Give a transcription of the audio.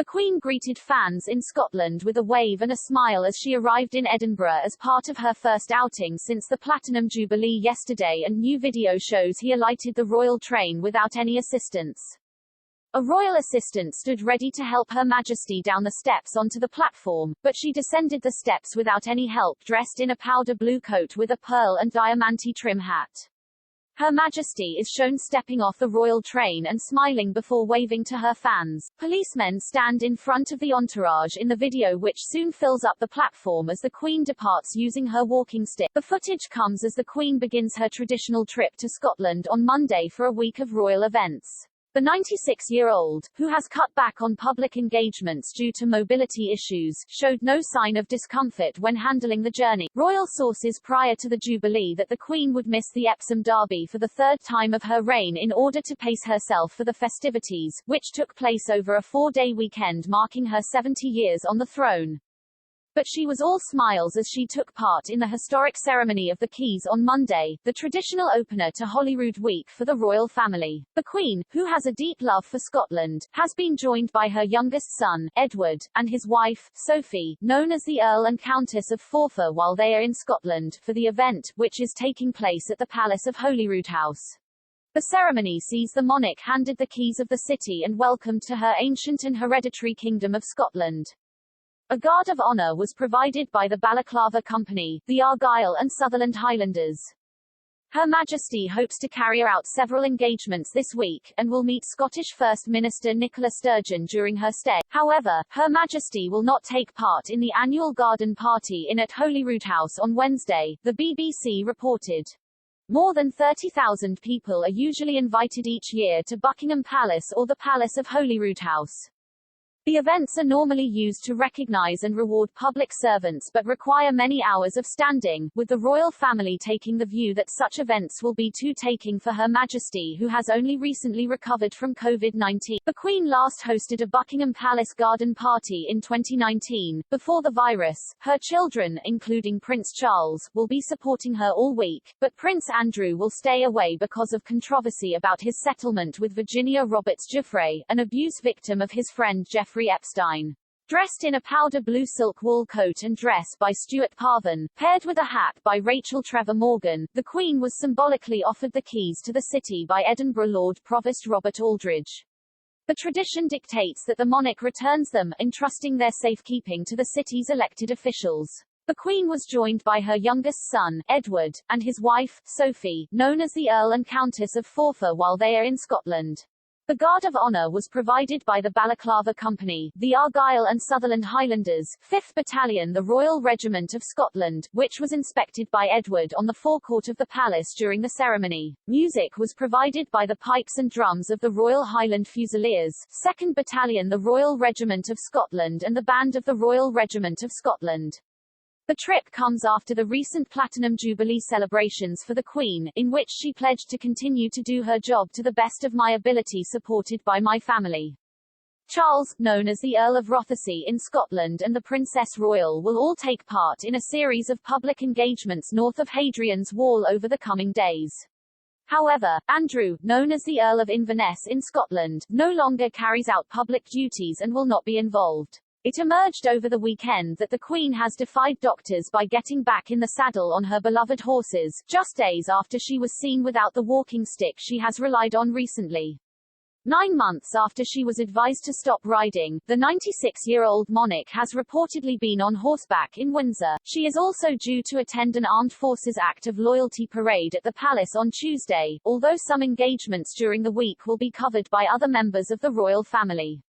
The Queen greeted fans in Scotland with a wave and a smile as she arrived in Edinburgh as part of her first outing since the Platinum Jubilee yesterday, and new video shows he alighted the royal train without any assistance. A royal assistant stood ready to help Her Majesty down the steps onto the platform, but she descended the steps without any help, dressed in a powder blue coat with a pearl and diamante trim hat. Her Majesty is shown stepping off the royal train and smiling before waving to her fans. Policemen stand in front of the entourage in the video, which soon fills up the platform as the Queen departs using her walking stick. The footage comes as the Queen begins her traditional trip to Scotland on Monday for a week of royal events. The 96-year-old, who has cut back on public engagements due to mobility issues, showed no sign of discomfort when handling the journey. Royal sources prior to the Jubilee that the Queen would miss the Epsom Derby for the third time of her reign in order to pace herself for the festivities, which took place over a 4-day weekend marking her 70 years on the throne. But she was all smiles as she took part in the historic ceremony of the Keys on Monday, the traditional opener to Holyrood Week for the royal family. The Queen, who has a deep love for Scotland, has been joined by her youngest son, Edward, and his wife, Sophie, known as the Earl and Countess of Forfar, while they are in Scotland for the event, which is taking place at the Palace of Holyrood House. The ceremony sees the monarch handed the keys of the city and welcomed to her ancient and hereditary Kingdom of Scotland. A guard of honour was provided by the Balaclava Company, the Argyll and Sutherland Highlanders. Her Majesty hopes to carry out several engagements this week, and will meet Scottish First Minister Nicola Sturgeon during her stay. However, Her Majesty will not take part in the annual garden party at Holyrood House on Wednesday, the BBC reported. More than 30,000 people are usually invited each year to Buckingham Palace or the Palace of Holyrood House. The events are normally used to recognise and reward public servants but require many hours of standing, with the royal family taking the view that such events will be too taking for Her Majesty, who has only recently recovered from COVID-19. The Queen last hosted a Buckingham Palace garden party in 2019. Before the virus, her children, including Prince Charles, will be supporting her all week, but Prince Andrew will stay away because of controversy about his settlement with Virginia Roberts Giuffre, an abuse victim of his friend Jeffrey Epstein. Dressed in a powder blue silk wool coat and dress by Stuart Parvin, paired with a hat by Rachel Trevor Morgan, the Queen was symbolically offered the keys to the city by Edinburgh Lord Provost Robert Aldridge. The tradition dictates that the monarch returns them, entrusting their safekeeping to the city's elected officials. The Queen was joined by her youngest son, Edward, and his wife, Sophie, known as the Earl and Countess of Forfar, while they are in Scotland. The Guard of Honour was provided by the Balaclava Company, the Argyll and Sutherland Highlanders, 5th Battalion, the Royal Regiment of Scotland, which was inspected by Edward on the forecourt of the palace during the ceremony. Music was provided by the pipes and drums of the Royal Highland Fusiliers, 2nd Battalion, the Royal Regiment of Scotland, and the Band of the Royal Regiment of Scotland. The trip comes after the recent Platinum Jubilee celebrations for the Queen, in which she pledged to continue to do her job to the best of my ability, supported by my family. Charles, known as the Earl of Rothesay in Scotland, and the Princess Royal will all take part in a series of public engagements north of Hadrian's Wall over the coming days. However, Andrew, known as the Earl of Inverness in Scotland, no longer carries out public duties and will not be involved. It emerged over the weekend that the Queen has defied doctors by getting back in the saddle on her beloved horses, just days after she was seen without the walking stick she has relied on recently. 9 months after she was advised to stop riding, the 96-year-old monarch has reportedly been on horseback in Windsor. She is also due to attend an Armed Forces Act of Loyalty parade at the palace on Tuesday, although some engagements during the week will be covered by other members of the royal family.